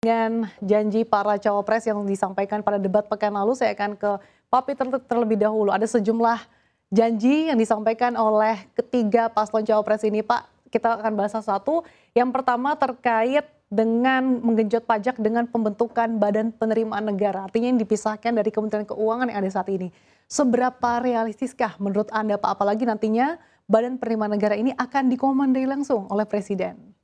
Dengan janji para cawapres yang disampaikan pada debat pekan lalu, saya akan ke Pak Peter terlebih dahulu. Ada sejumlah janji yang disampaikan oleh ketiga paslon cawapres ini, Pak. Kita akan bahas satu. Yang pertama terkait dengan menggenjot pajak dengan pembentukan Badan Penerimaan Negara. Artinya yang dipisahkan dari Kementerian Keuangan yang ada saat ini. Seberapa realistiskah menurut Anda, Pak? Apalagi nantinya Badan Penerimaan Negara ini akan dikomandoi langsung oleh Presiden.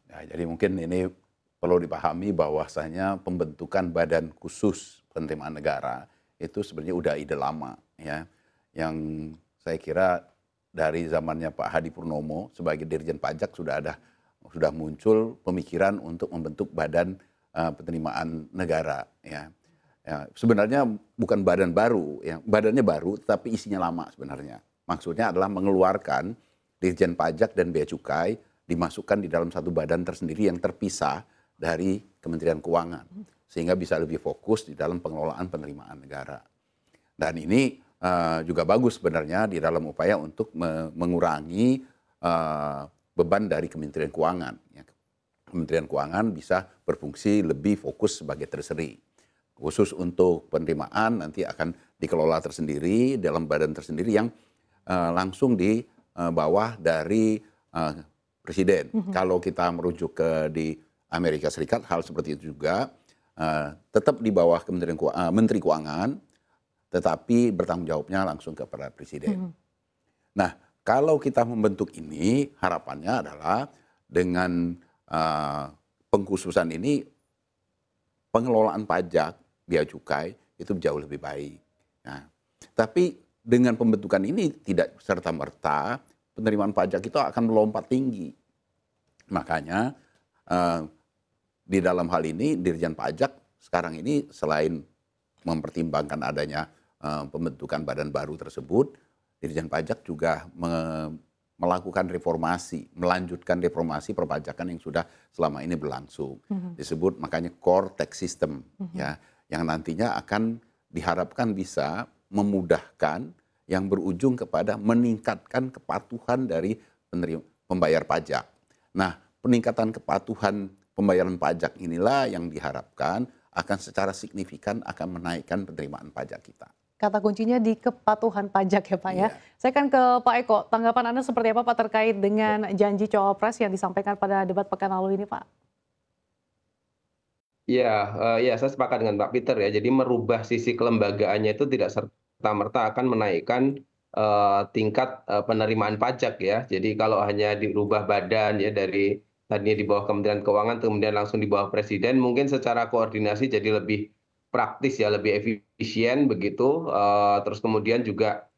Ya, jadi mungkin ini perlu dipahami bahwasanya pembentukan badan khusus penerimaan negara itu sebenarnya udah ide lama ya. Yang saya kira dari zamannya Pak Hadi Purnomo sebagai Dirjen Pajak sudah muncul pemikiran untuk membentuk badan penerimaan negara ya. Ya, sebenarnya bukan badan baru ya, badannya baru tapi isinya lama sebenarnya. Maksudnya adalah mengeluarkan Dirjen Pajak dan Bea Cukai dimasukkan di dalam satu badan tersendiri yang terpisah dari Kementerian Keuangan sehingga bisa lebih fokus di dalam pengelolaan penerimaan negara. Dan ini juga bagus sebenarnya di dalam upaya untuk mengurangi beban dari Kementerian Keuangan. Ya, Kementerian Keuangan bisa berfungsi lebih fokus sebagai treasury. Khusus untuk penerimaan nanti akan dikelola tersendiri dalam badan tersendiri yang langsung di bawah dari Presiden. Kalau kita merujuk ke di Amerika Serikat hal seperti itu juga tetap di bawah Menteri Keuangan, tetapi bertanggung jawabnya langsung kepada Presiden. Nah, kalau kita membentuk ini harapannya adalah dengan pengkhususan ini pengelolaan pajak bea cukai itu jauh lebih baik. Nah, tapi dengan pembentukan ini tidak serta-merta penerimaan pajak itu akan melompat tinggi. Makanya di dalam hal ini Dirjen Pajak sekarang ini selain mempertimbangkan adanya pembentukan badan baru tersebut, Dirjen Pajak juga melakukan reformasi, melanjutkan reformasi perpajakan yang sudah selama ini berlangsung. Disebut makanya core tax system ya, yang nantinya akan diharapkan bisa memudahkan yang berujung kepada meningkatkan kepatuhan dari pembayar pajak. Nah, peningkatan kepatuhan pembayaran pajak inilah yang diharapkan akan secara signifikan akan menaikkan penerimaan pajak kita. Kata kuncinya di kepatuhan pajak ya Pak ya. Saya akan ke Pak Eko, tanggapan Anda seperti apa Pak terkait dengan janji cawapres yang disampaikan pada debat pekan lalu ini Pak? Ya, saya sepakat dengan Pak Peter ya. Jadi merubah sisi kelembagaannya itu tidak serta-merta akan menaikkan tingkat penerimaan pajak ya. Jadi kalau hanya dirubah badan ya dari tadinya di bawah Kementerian Keuangan kemudian langsung di bawah Presiden, mungkin secara koordinasi jadi lebih praktis ya, lebih efisien begitu. Terus kemudian juga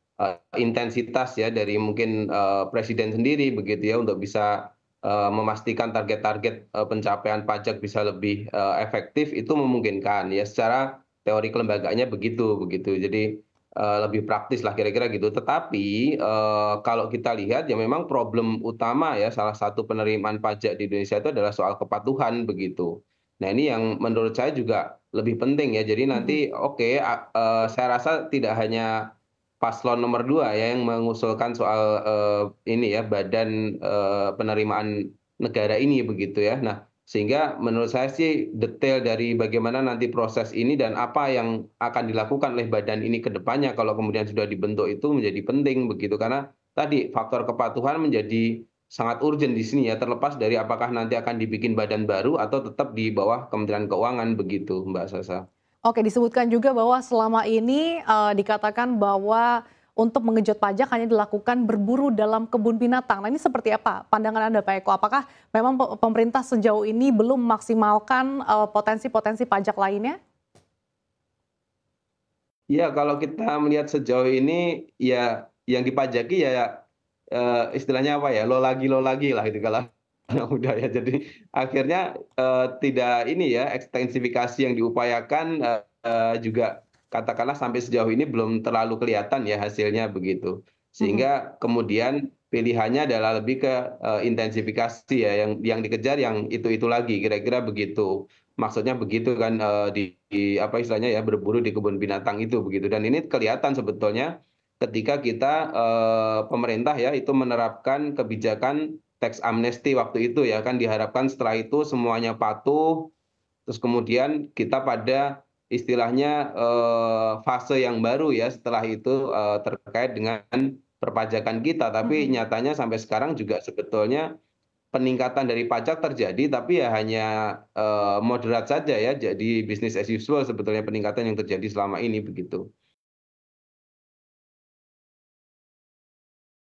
intensitas ya dari mungkin Presiden sendiri begitu ya untuk bisa memastikan target-target pencapaian pajak bisa lebih efektif itu memungkinkan ya secara teori kelembagaannya begitu. Jadi lebih praktis lah kira-kira gitu. Tetapi kalau kita lihat ya memang problem utama ya salah satu penerimaan pajak di Indonesia itu adalah soal kepatuhan begitu. Nah ini yang menurut saya juga lebih penting ya. Jadi nanti oke, saya rasa tidak hanya paslon nomor 2 ya yang mengusulkan soal ini ya badan penerimaan negara ini begitu ya. Nah, sehingga menurut saya sih detail dari bagaimana nanti proses ini dan apa yang akan dilakukan oleh badan ini ke depannya kalau kemudian sudah dibentuk itu menjadi penting begitu karena tadi faktor kepatuhan menjadi sangat urgent di sini ya terlepas dari apakah nanti akan dibikin badan baru atau tetap di bawah Kementerian Keuangan begitu Mbak Sasa. Oke, disebutkan juga bahwa selama ini dikatakan bahwa untuk mengejut pajak hanya dilakukan berburu dalam kebun binatang. Nah ini seperti apa pandangan Anda Pak Eko? Apakah memang pemerintah sejauh ini belum memaksimalkan potensi-potensi pajak lainnya? Ya, kalau kita melihat sejauh ini ya yang dipajaki ya istilahnya apa ya, lo lagi lah itu kalau anak muda ya. Jadi akhirnya tidak ini ya, ekstensifikasi yang diupayakan juga katakanlah sampai sejauh ini belum terlalu kelihatan ya hasilnya begitu. Sehingga kemudian pilihannya adalah lebih ke intensifikasi ya, yang dikejar yang itu lagi, kira-kira begitu. Maksudnya begitu kan di apa istilahnya ya berburu di kebun binatang itu begitu. Dan ini kelihatan sebetulnya ketika kita pemerintah ya itu menerapkan kebijakan tax amnesty waktu itu ya kan diharapkan setelah itu semuanya patuh terus kemudian kita pada istilahnya fase yang baru ya setelah itu terkait dengan perpajakan kita. Tapi Mhm. nyatanya sampai sekarang juga sebetulnya peningkatan dari pajak terjadi, tapi ya hanya moderat saja ya. Jadi business as usual sebetulnya peningkatan yang terjadi selama ini begitu.